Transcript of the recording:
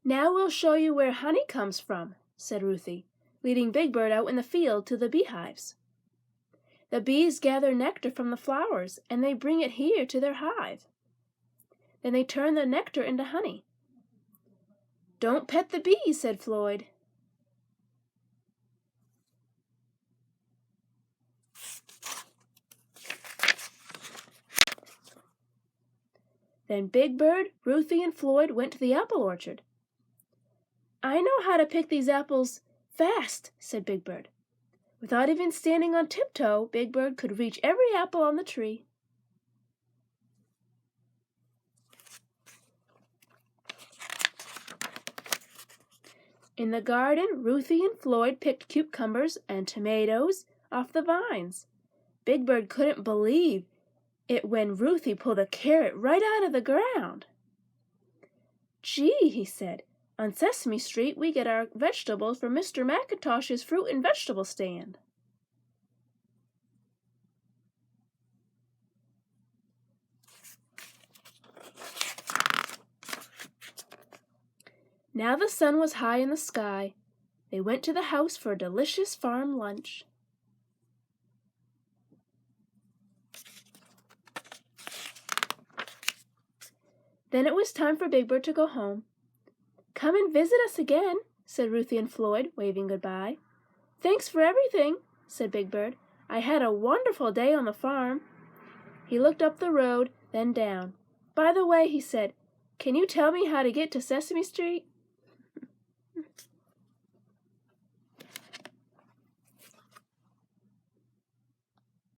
"Now we'll show you where honey comes from," said Ruthie, leading Big Bird out in the field to the beehives. "The bees gather nectar from the flowers, and they bring it here to their hive. Then they turn the nectar into honey." "Don't pet the bees," said Floyd. Then Big Bird, Ruthie, and Floyd went to the apple orchard. "I know how to pick these apples fast," said Big Bird. Without even standing on tiptoe, Big Bird could reach every apple on the tree. In the garden, Ruthie and Floyd picked cucumbers and tomatoes off the vines. Big Bird couldn't believe it when Ruthie pulled a carrot right out of the ground. "Gee," he said, "on Sesame Street we get our vegetables from Mr. McIntosh's fruit and vegetable stand." Now the sun was high in the sky. They went to the house for a delicious farm lunch. Then it was time for Big Bird to go home. "Come and visit us again," said Ruthie and Floyd, waving goodbye. "Thanks for everything," said Big Bird. "I had a wonderful day on the farm." He looked up the road, then down. "By the way," he said, "can you tell me how to get to Sesame Street?"